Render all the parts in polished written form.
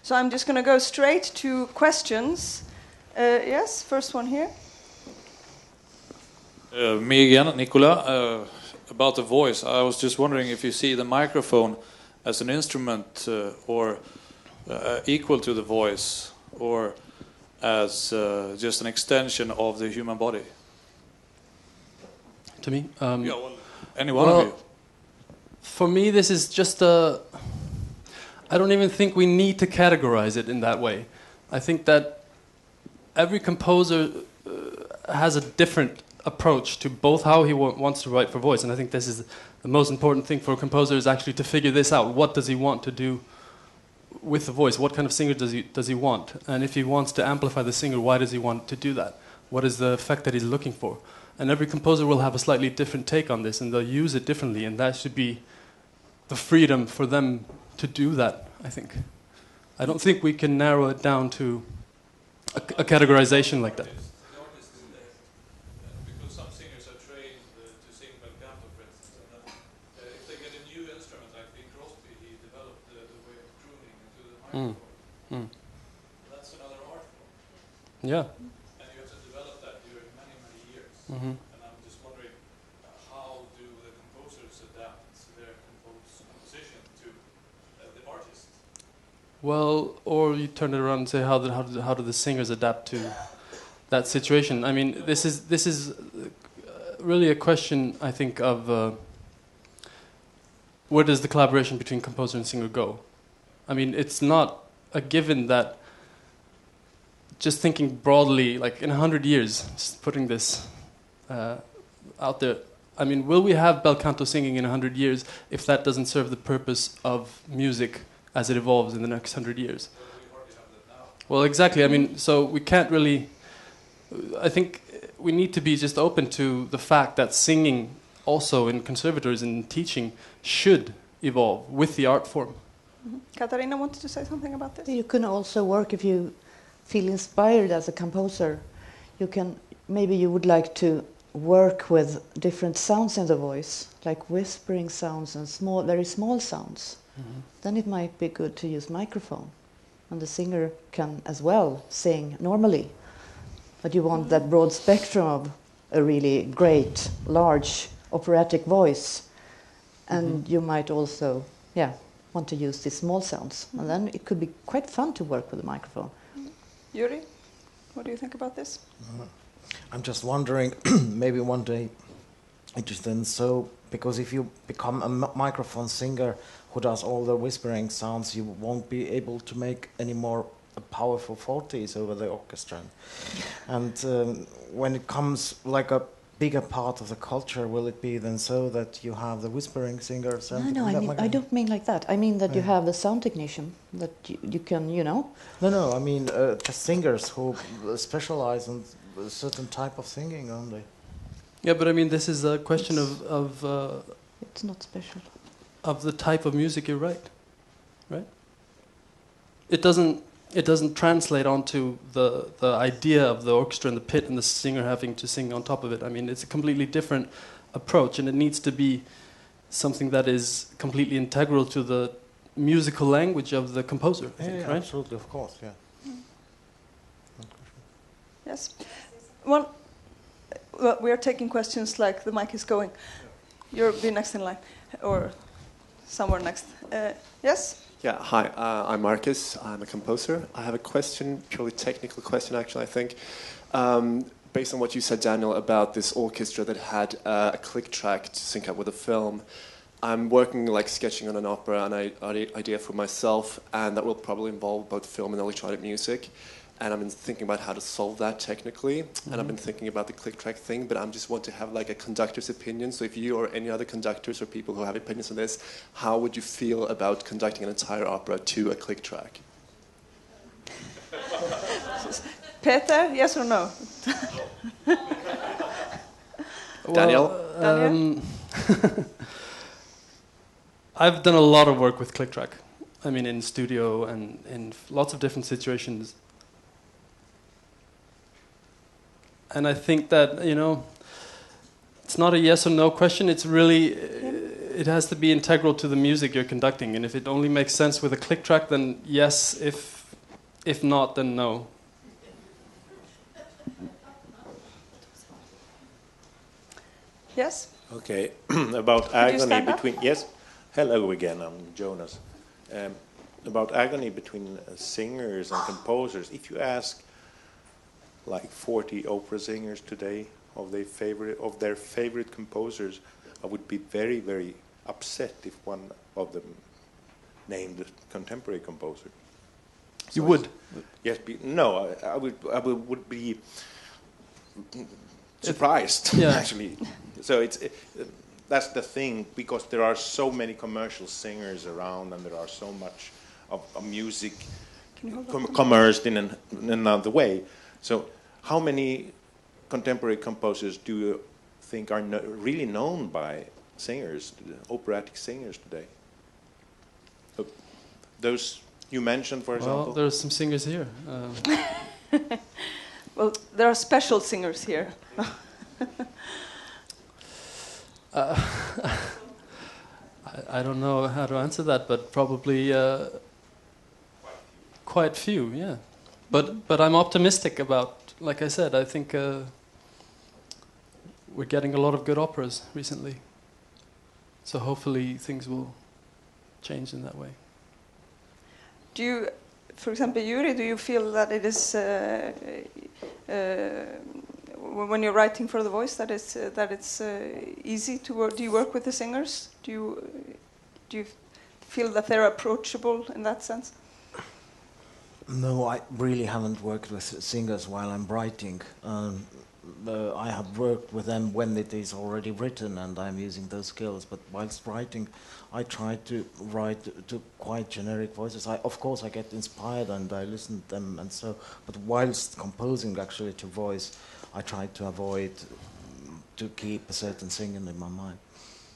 So I'm just going to go straight to questions. Yes, first one here. Me again, Nicola. About the voice, I was just wondering if you see the microphone as an instrument or equal to the voice, or as just an extension of the human body. To me? Any one of you. For me, this is just a... I don't even think we need to categorize it in that way. I think that every composer has a different approach to both how he wants to write for voice, and I think this is the most important thing for a composer, is actually to figure this out. What does he want to do with the voice? What kind of singer does he want? And if he wants to amplify the singer, why does he want to do that? What is the effect that he's looking for? And every composer will have a slightly different take on this, and they'll use it differently, and that should be the freedom for them to do that, I think. I don't think we can narrow it down to a categorization like that. Because some singers are trained to sing bel canto, for instance, and if they get a new instrument, like Bing Crosby, he developed the way of crooning into the microphone. That's another art form. Yeah. And you have to develop that during many, many years. Mm-hmm. And I'm just wondering, how do the composers adapt their composition to the artist? Well, or you turn it around and say, how do the singers adapt to that situation? I mean, this is really a question, I think, of where does the collaboration between composer and singer go? I mean, it's not a given that, just thinking broadly, like in 100 years, just putting this out there, I mean, will we have bel canto singing in 100 years if that doesn't serve the purpose of music as it evolves in the next 100 years? Well, exactly. I mean, so we can't really... I think we need to be just open to the fact that singing also in conservatories and teaching should evolve with the art form. Mm-hmm. Katarina wanted to say something about this. You can also work if you feel inspired as a composer. Maybe you would like to work with different sounds in the voice, like whispering sounds and very small sounds. Mm-hmm. Then it might be good to use microphone, and the singer can as well sing normally. But you want that broad spectrum of a really great, large operatic voice, and you might also, want to use these small sounds, and then it could be quite fun to work with a microphone. Yuri, what do you think about this? I'm just wondering, maybe one day it is then so, because if you become a microphone singer who does all the whispering sounds, you won't be able to make any more powerful fortes over the orchestra. And when it comes like a bigger part of the culture, will it be then so that you have the whispering singers? No, I don't mean like that. I mean that you have the sound technician, that you can, No, I mean just singers who specialize in a certain type of singing only. Yeah, but I mean, this is a question of it's not special. Of the type of music you write, right? It doesn't translate onto the idea of the orchestra and the pit and the singer having to sing on top of it. I mean, it's a completely different approach, and it needs to be something that is completely integral to the musical language of the composer, I think, right? Absolutely, of course, yeah. Yes. Well, we are taking questions like the mic is going. You'll be next in line, or somewhere next. Yes? Yeah, hi, I'm Marcus. I'm a composer. I have a question, purely technical question, actually, I think. Based on what you said, Daniel, about this orchestra that had a click track to sync up with a film. I'm working, sketching on an opera, an idea for myself, and that will probably involve both film and electronic music. And I've been thinking about how to solve that technically. And I've been thinking about the click track thing, but I just want to have a conductor's opinion. So if you or any other conductors or people who have opinions on this, how would you feel about conducting an entire opera to a click track? Peter, yes or no? Daniel? I've done a lot of work with click track. I mean, in studio and in lots of different situations. And I think that, it's not a yes or no question. It's really, it has to be integral to the music you're conducting, and if it only makes sense with a click track, then yes. If not, then no. Yes? Okay, about Could you agony stand up? between... Yes, hello again, I'm Jonas. About agony between singers and composers. If you ask like 40 opera singers today of their favorite composers, I would be very, very upset if one of them named a contemporary composer. You would? Yes, I would be surprised, Yeah. actually. So that's the thing, because there are so many commercial singers around, and there are so much of music commerced in another way. So how many contemporary composers do you think are really known by singers, operatic singers today? So those you mentioned, for example? Well, there are some singers here. Well, there are special singers here. I don't know how to answer that, but probably quite few, yeah. But I'm optimistic about, like I said, I think we're getting a lot of good operas recently. So hopefully things will change in that way. Do you, for example, Yuri, do you feel that it is, when you're writing for the voice, that it's easy to work? Do you work with the singers? Do you feel that they're approachable in that sense? No, I really haven't worked with singers while I'm writing. I have worked with them when it is already written and I'm using those skills, but whilst writing I try to write to quite generic voices. Of course I get inspired and I listen to them and so, but whilst composing actually to voice, I try to avoid to keep a certain singing in my mind.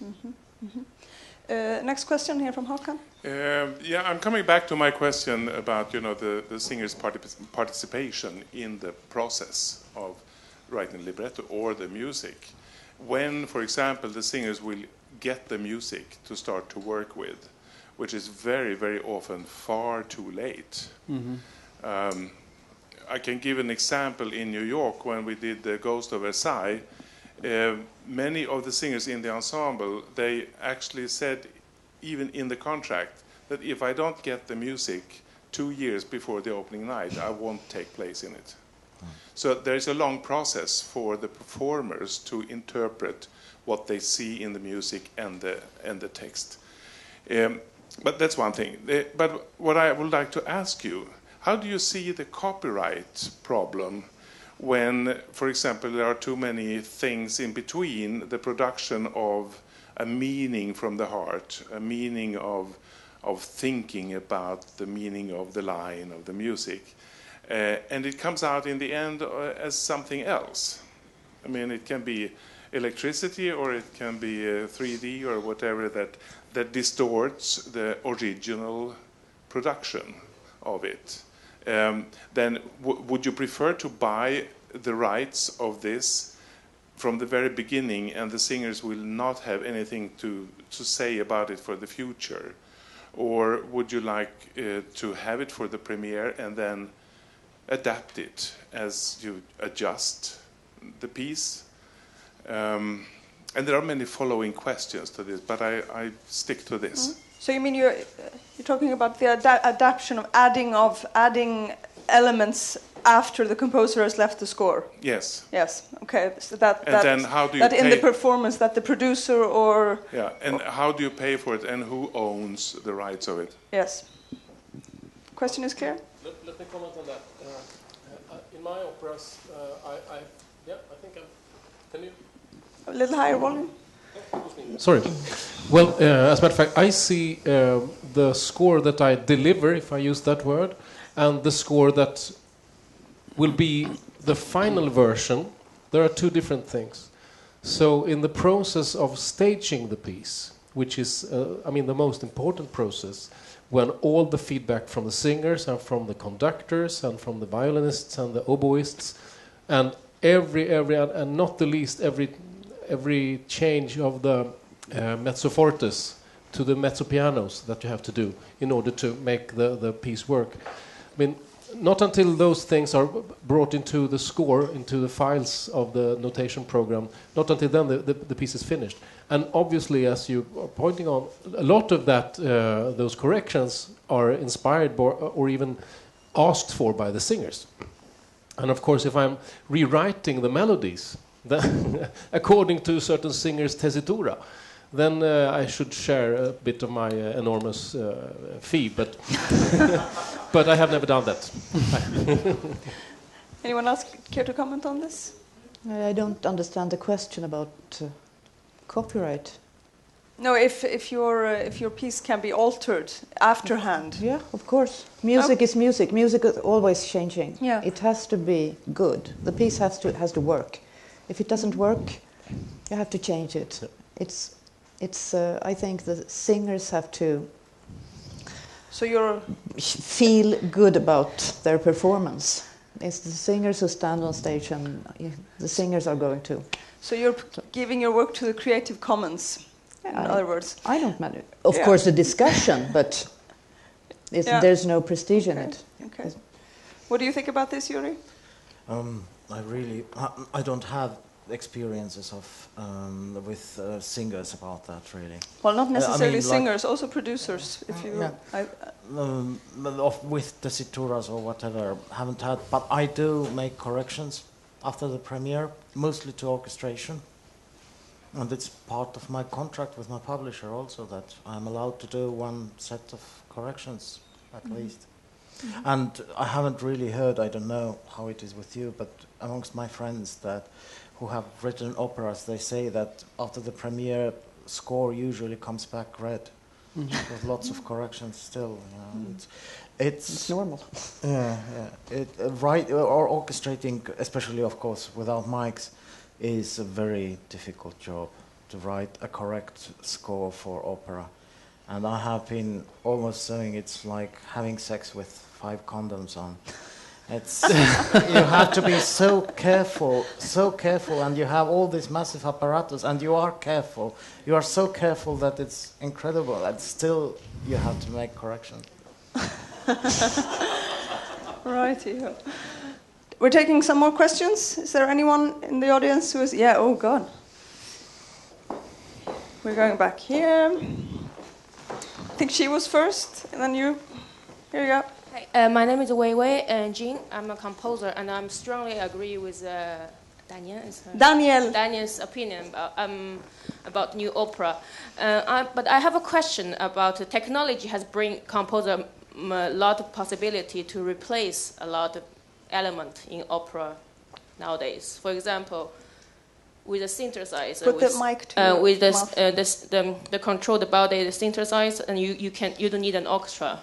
Mm-hmm. Mm-hmm. Next question here from Håkan. Yeah, I'm coming back to my question about the singer's participation in the process of writing libretto or the music. When, for example, the singers will get the music to start to work with, which is very, very often far too late. Mm-hmm. I can give an example in New York when we did The Ghost of Versailles. Many of the singers in the ensemble, they actually said, even in the contract, that if I don't get the music 2 years before the opening night, I won't take place in it. So there's a long process for the performers to interpret what they see in the music and the text. But that's one thing. But what I would like to ask you, how do you see the copyright problem when, for example, there are too many things in between the production of a meaning from the heart, a meaning of thinking about the meaning of the line of the music, and it comes out in the end as something else? I mean, it can be electricity or it can be 3D or whatever that distorts the original production of it. Then would you prefer to buy the rights of this from the very beginning and the singers will not have anything to say about it for the future? Or would you like to have it for the premiere and then adapt it as you adjust the piece? And there are many following questions to this, but I stick to this. Mm-hmm. So you mean you're talking about the adaptation of adding elements after the composer has left the score? Yes. Yes. Okay. So then how do you in the performance that the producer or how do you pay for it and who owns the rights of it? Yes. Question is clear? Let me comment on that. In my operas, I think can you? A little higher volume. Sorry. Well, as a matter of fact, I see the score that I deliver, if I use that word, and the score that will be the final version. There are two different things. So in the process of staging the piece, which is, the most important process, when all the feedback from the singers and from the conductors and from the violinists and the oboists and every and not the least every change of the mezzo fortes to the mezzo pianos that you have to do in order to make the piece work. I mean, not until those things are brought into the score, into the files of the notation program, not until then the piece is finished. And obviously, as you are pointing on, a lot of that, those corrections are inspired or even asked for by the singers. And of course, if I'm rewriting the melodies according to certain singers' tessitura, then I should share a bit of my enormous fee, but but I have never done that. Anyone else care to comment on this? I don't understand the question about copyright. No, if your piece can be altered afterhand. Yeah, of course. Music is music. Music is always changing. Yeah. It has to be good. The piece has to work. If it doesn't work, you have to change it. It's. I think the singers have to. So you're feel good about their performance. It's the singers who stand on stage, and the singers are going to. So you're giving your work to the Creative Commons. In other words, I don't matter. Of course, the discussion, but there's no prestige in it. Okay. What do you think about this, Yuri? I don't have experiences of with singers about that really. Well, not necessarily singers, also producers. If you with tessituras or whatever, haven't had, but I do make corrections after the premiere, mostly to orchestration. And it's part of my contract with my publisher also that I'm allowed to do one set of corrections at least. Mm-hmm. And I haven't really heard, I don't know how it is with you, but amongst my friends who have written operas, they say that after the premiere, score usually comes back red. Mm-hmm. With lots of corrections still. You know, it's normal. Yeah. Or orchestrating, especially of course without mics, is a very difficult job to write a correct score for opera. And I have been almost saying it's like having sex with 5 condoms on. It's you have to be so careful, and you have all this massive apparatus, and you are careful. You are so careful that it's incredible, and still you have to make correction. Righty. We're taking some more questions. Is there anyone in the audience who is... Yeah, oh God. We're going back here. I think she was first, and then you. Here you go. Hi, my name is Wei Wei Jin. I'm a composer, and I strongly agree with Daniel's opinion about new opera. But I have a question about technology has bring composer a lot of possibility to replace a lot of element in opera nowadays. For example, with a synthesizer, put the mic to with the control the body, the synthesizer, and you don't need an orchestra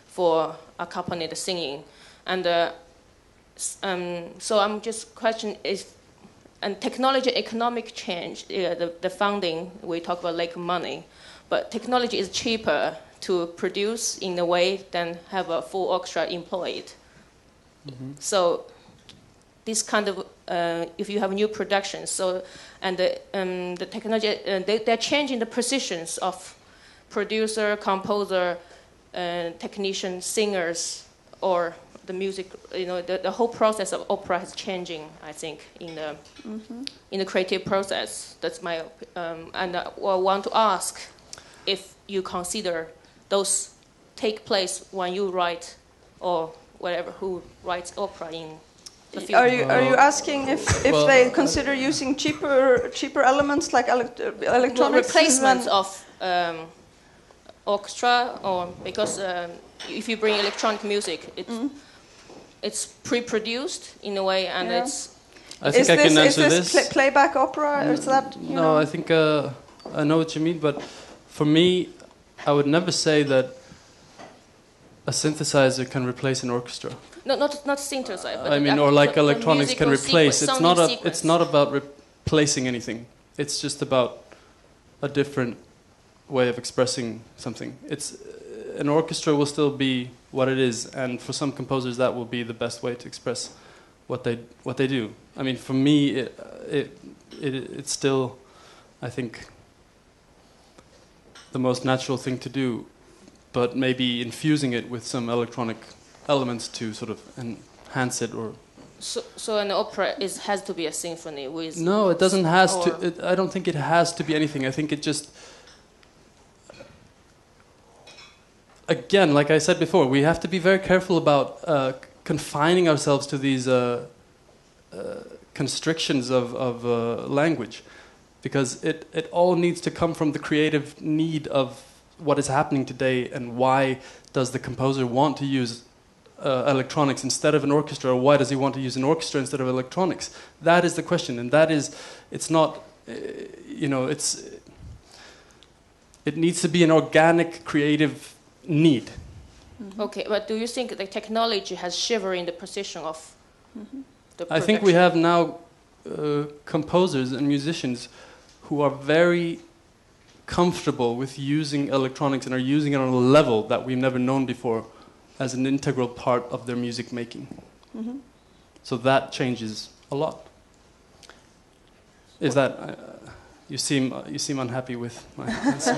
for accompany the singing, and so I'm just question is, and technology, economic change, the funding we talk about like money, but technology is cheaper to produce in a way than have a full orchestra employed. Mm-hmm. So this kind of if you have new productions, so and the technology they're changing the positions of producer, composer, technician, singers, or the music. You know, the whole process of opera is changing. I think in the creative process. That's my and I want to ask if you consider those take place when you write or whatever who writes opera in the future. Are you asking if they consider using cheaper elements like electronics? Replacement of orchestra, or because if you bring electronic music, it's pre-produced in a way, and it's. I think I can answer this. Is this playback opera, or is that? No, I think I know what you mean, but for me, I would never say that a synthesizer can replace an orchestra. No, not synthesizer. But I mean, or like electronics can replace. It's not about replacing anything. It's just about a different way of expressing something. It's an orchestra will still be what it is, and for some composers that will be the best way to express what they do. I mean, for me, it's still, I think, the most natural thing to do, but maybe infusing it with some electronic elements to sort of enhance it. Or so an opera has to be a symphony with. No, it doesn't I don't think it has to be anything. I think it just. Again, like I said before, we have to be very careful about confining ourselves to these constrictions of language, because it all needs to come from the creative need of what is happening today, and why does the composer want to use electronics instead of an orchestra, or why does he want to use an orchestra instead of electronics? That is the question, and that is, it's not, it needs to be an organic, creative need. Mm-hmm. Okay, but do you think the technology has shivered in the position of the production? I think we have now composers and musicians who are very comfortable with using electronics and are using it on a level that we've never known before as an integral part of their music making. Mm-hmm. So that changes a lot. Is that you seem unhappy with my answer?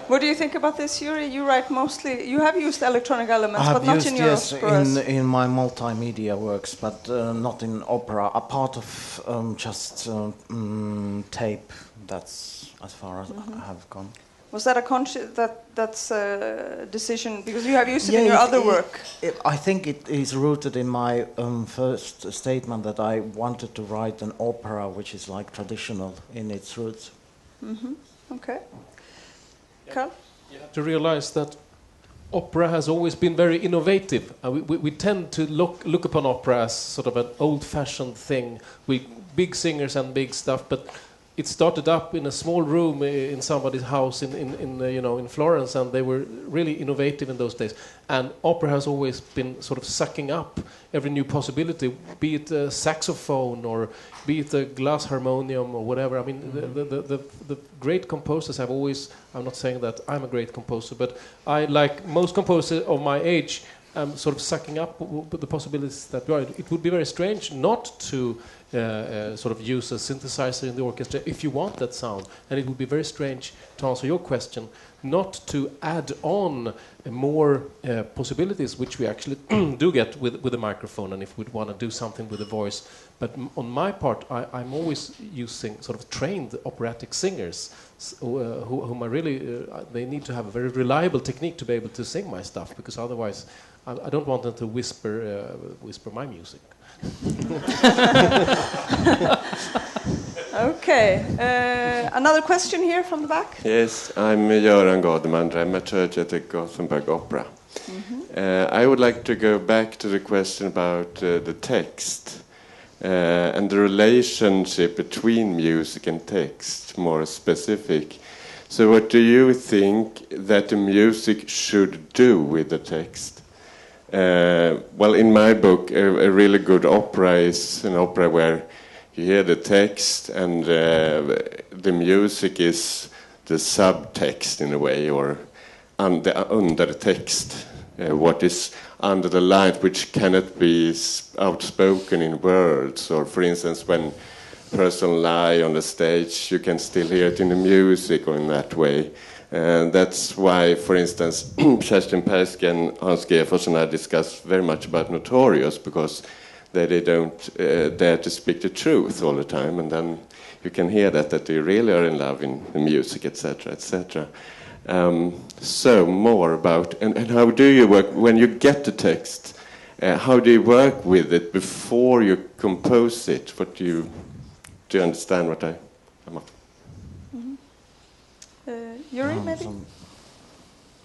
What do you think about this, Yuri? You write mostly. You have used electronic elements, but not in your operas. in my multimedia works, but not in opera. A part of just tape. That's as far as I have gone. Was that a that's a decision because you have used it in your other work? I think it is rooted in my first statement that I wanted to write an opera which is like traditional in its roots. Mm-hmm. Okay. Carl? You have to realize that opera has always been very innovative. We tend to look upon opera as sort of an old-fashioned thing with big singers and big stuff, but it started up in a small room in somebody's house in Florence, and they were really innovative in those days. And opera has always been sort of sucking up every new possibility, be it a saxophone or be it a glass harmonium or whatever. I mean, the great composers have always. I'm not saying that I'm a great composer, but I, like most composers of my age, am sort of sucking up the possibilities that there are. It would be very strange not to sort of use a synthesizer in the orchestra if you want that sound, and it would be very strange, to answer your question, not to add on more possibilities, which we actually do get with a microphone, and if we'd want to do something with a voice. But on my part, I'm always using sort of trained operatic singers whom I really they need to have a very reliable technique to be able to sing my stuff, because otherwise I don't want them to whisper my music. Okay. Another question here from the back? Yes, I'm Göran Gardeman, dramaturg at the Gothenburg Opera. I would like to go back to the question about the text and the relationship between music and text, more specific. So what do you think that the music should do with the text? Well, in my book, a really good opera is an opera where you hear the text and the music is the subtext in a way, or under the text, what is under the line, which cannot be outspoken in words. Or, for instance, when a person lies on the stage, you can still hear it in the music or in that way. And that's why, for instance, Kerstin Persky and Hans Gefors and I discuss very much about Notorious, because they don't dare to speak the truth all the time, and then you can hear that they really are in love in the music, etc., etc. So more about, and how do you work, when you get the text, how do you work with it before you compose it? Do you understand what I'm after? Yuri, maybe? You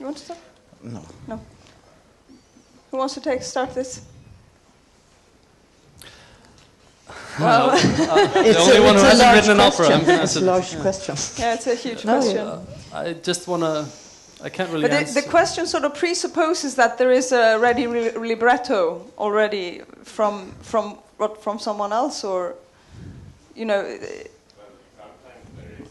want to start? No. No. Who wants to start this? Well, the only one who hasn't written an opera. It's a large question. Yeah, it's a huge question. I just want to. I can't really. But the question sort of presupposes that there is a ready libretto already from someone else, or you know. Well, sometimes there is.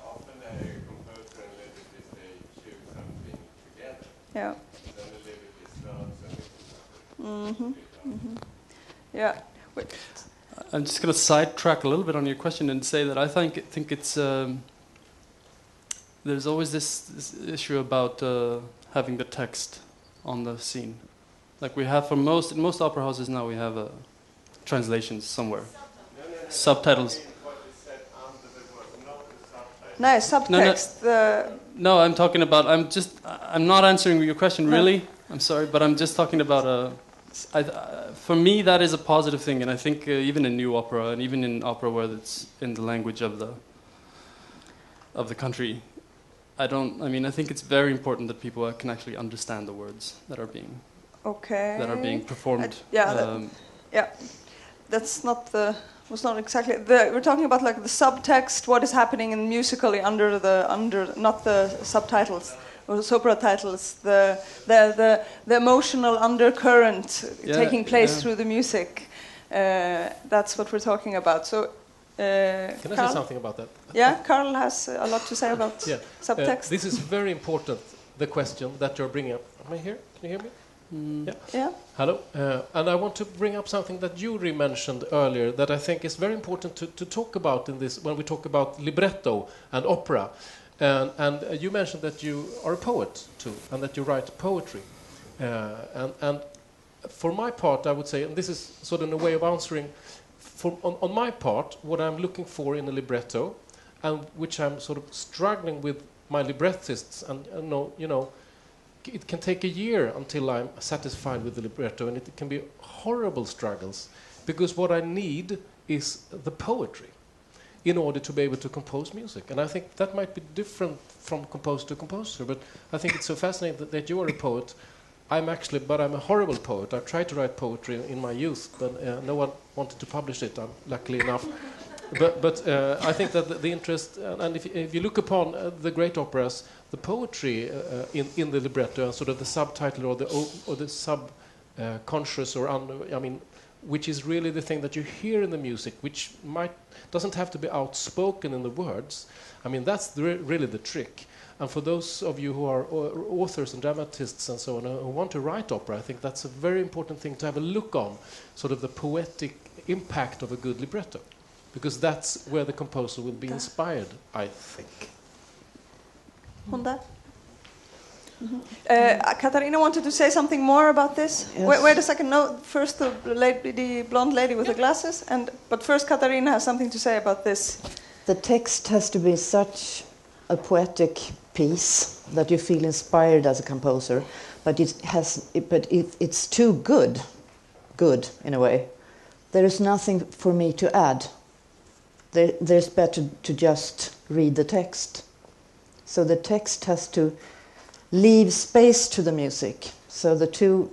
Often a composer and librettist, they choose something together. Yeah. Then the librettist starts and it's Yeah. I'm just going to sidetrack a little bit on your question and say that I think it's there's always this issue about having the text on the scene. Like we have in most opera houses now, we have translations somewhere. Subtitles. No, subtext. No, I'm talking about. I'm not answering your question really. I'm sorry, but I'm just talking about for me, that is a positive thing, and I think even in new opera, and even in opera where it's in the language of the country, I think it's very important that people can actually understand the words that are being performed. That's not was not exactly we're talking about like the subtext, what is happening in musically under not the subtitles or the opera titles, the emotional undercurrent taking place through the music. That's what we're talking about. So can I say something about that? Yeah, Carl has a lot to say about subtext. This is very important, the question that you're bringing up. Am I here? Can you hear me? Yeah. Hello. And I want to bring up something that Yuri mentioned earlier that I think is very important to talk about in this when we talk about libretto and opera. And you mentioned that you are a poet too, and that you write poetry. And for my part, I would say, and this is sort of a way of answering, on my part, what I'm looking for in a libretto, and which I'm sort of struggling with my librettists, and it can take a year until I'm satisfied with the libretto, and it can be horrible struggles, because what I need is the poetry in order to be able to compose music. And I think that might be different from composer to composer, but I think it's so fascinating that you are a poet. I'm a horrible poet. I tried to write poetry in my youth, but no one wanted to publish it, luckily enough. But I think that the interest, and if you look upon the great operas, the poetry in the libretto and sort of the subtitle or the subconscious which is really the thing that you hear in the music, which doesn't have to be outspoken in the words. I mean, that's really the trick. And for those of you who are authors and dramatists and so on who want to write opera, I think that's a very important thing to have a look on, sort of the poetic impact of a good libretto. Because that's where the composer will be inspired, I think. Honda? Katarina wanted to say something more about this. Yes. Wait a second. No, first the blonde lady with the glasses. But first Katarina has something to say about this. The text has to be such a poetic piece that you feel inspired as a composer, but it's too good in a way. There is nothing for me to add. There's better to just read the text. So the text has to leave space to the music. So the two,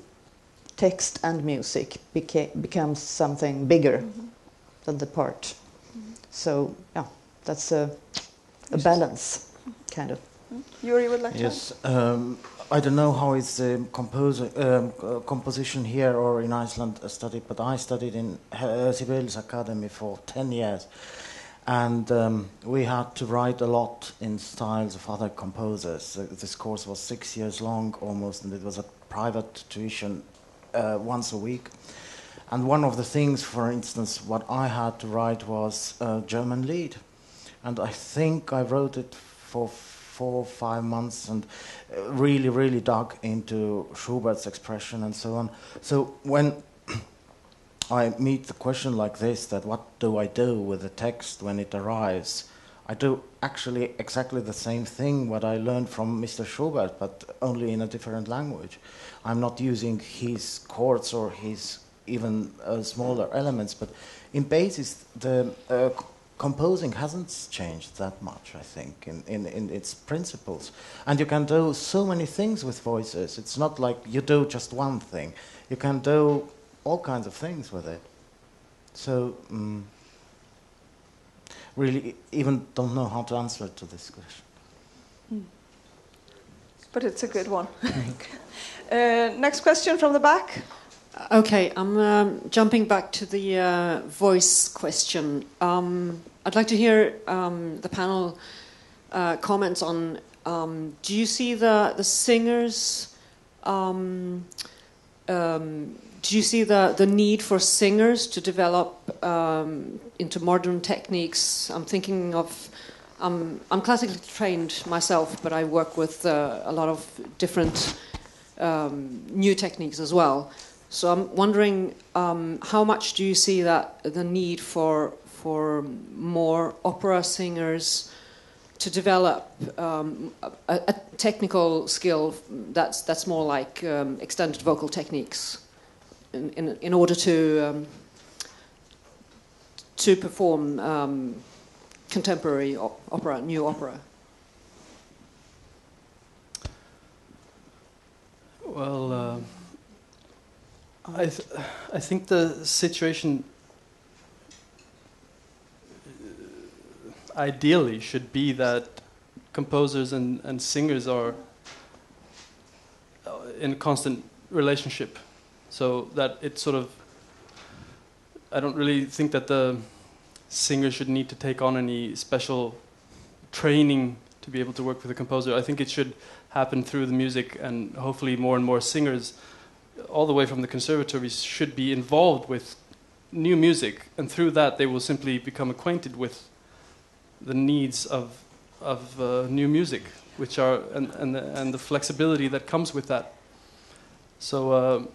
text and music, becomes something bigger than the part. So yeah, that's a balance, kind of. Yuri would like to. Yes, I don't know how it's composition here or in Iceland studied, but I studied in Vadstena-Akademien for 10 years. And we had to write a lot in styles of other composers. This course was 6 years long almost, and it was a private tuition once a week. And one of the things, for instance, what I had to write was a German lied. And I think I wrote it for 4 or 5 months and really, really dug into Schubert's expression and so on. So when I meet the question like this, that what do I do with the text when it arrives, I do actually exactly the same thing what I learned from Mr. Schubert, but only in a different language. I'm not using his chords or his even smaller elements, but in basis the composing hasn't changed that much, I think, in its principles. And you can do so many things with voices. It's not like you do just one thing. You can do all kinds of things with it. So, really, even don't know how to answer to this question. But it's a good one. Next question from the back. Okay, I'm jumping back to the voice question. I'd like to hear the panel comments on, do you see the singers, do you see the need for singers to develop into modern techniques? I'm thinking of I'm classically trained myself, but I work with a lot of different new techniques as well. So I'm wondering, how much do you see that the need for more opera singers to develop a technical skill that's more like extended vocal techniques in order to perform contemporary opera, new opera? Well, I think the situation ideally should be that composers and singers are in a constant relationship, so that it's sort of, I don't really think that the singer should need to take on any special training to be able to work with a composer. I think it should happen through the music, and hopefully more and more singers all the way from the conservatories should be involved with new music, and through that they will simply become acquainted with the needs of new music, which are and the flexibility that comes with that. So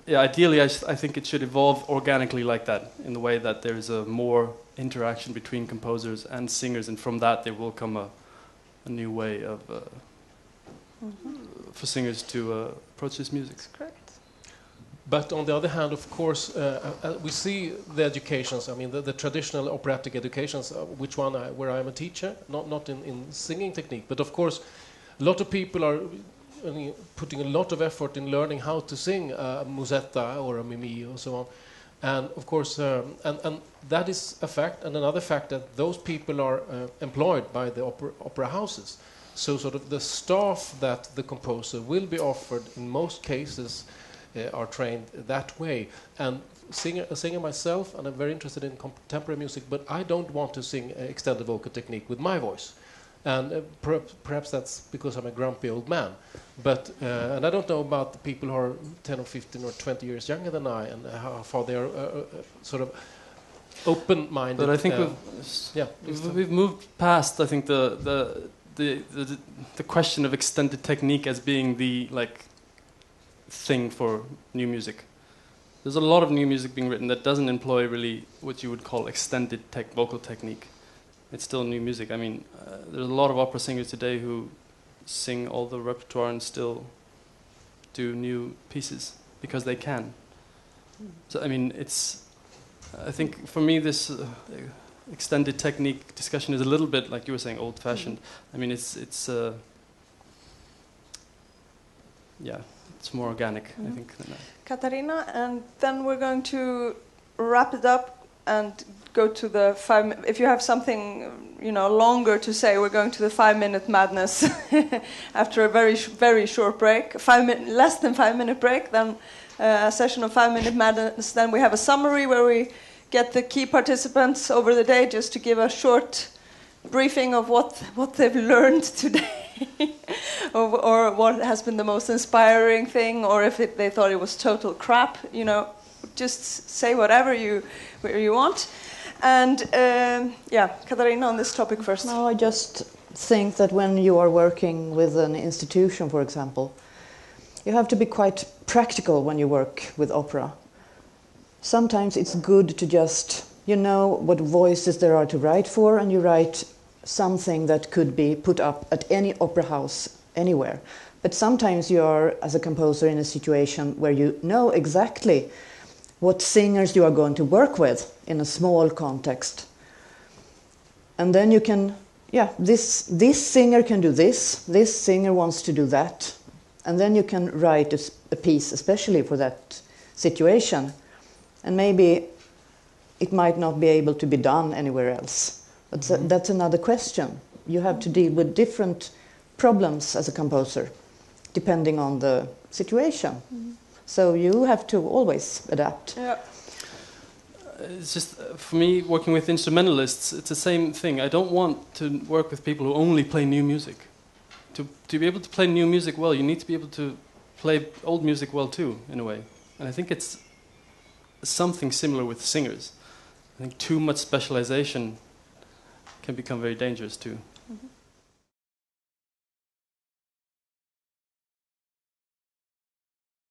yeah, ideally I think it should evolve organically like that, in the way that there is a more interaction between composers and singers, and from that there will come a new way of for singers to approach this music. That's correct. But on the other hand, of course, we see the educations. I mean, the traditional operatic educations, where I'm a teacher, not in singing technique, but of course, a lot of people are putting a lot of effort in learning how to sing a musetta or a mimi or so on. And of course, and that is a fact. And another fact that those people are employed by the opera houses. So sort of the staff that the composer will be offered in most cases are trained that way. And a singer myself, and I'm very interested in contemporary music, but I don't want to sing extended vocal technique with my voice. And perhaps that's because I'm a grumpy old man. But and I don't know about the people who are 10 or 15 or 20 years younger than I, and how far they are sort of open-minded. But I think we've moved past, I think, the question of extended technique as being the thing for new music. There's a lot of new music being written that doesn't employ really what you would call extended vocal technique. It's still new music. I mean, there's a lot of opera singers today who sing all the repertoire and still do new pieces because they can. So I mean, I think for me this extended technique discussion is a little bit, like you were saying, old-fashioned. I mean, it's more organic, I think, than that. Katarina, and then we're going to wrap it up and go to the 5 minutes. If you have something, longer to say, we're going to the 5-minute madness after a very, very short break. Less than 5-minute break, then a session of 5-minute madness. Then we have a summary where we get the key participants over the day just to give a short briefing of what they've learned today. or what has been the most inspiring thing, or if they thought it was total crap. Just say whatever you want. And Katarina, on this topic first. No, I just think that when you are working with an institution, for example, you have to be quite practical when you work with opera. Sometimes it's good to just, what voices there are to write for, and you write something that could be put up at any opera house anywhere. But sometimes you are, as a composer, in a situation where you know exactly what singers you are going to work with in a small context. And then you can, this singer can do this singer wants to do that. And then you can write a piece especially for that situation. And maybe it might not be able to be done anywhere else. But that's another question. You have to deal with different problems as a composer, depending on the situation. Mm-hmm. So you have to always adapt. Yeah. It's just, for me, working with instrumentalists, it's the same thing. I don't want to work with people who only play new music. To be able to play new music well, you need to be able to play old music well too, in a way. And I think it's something similar with singers. I think too much specialization can become very dangerous too.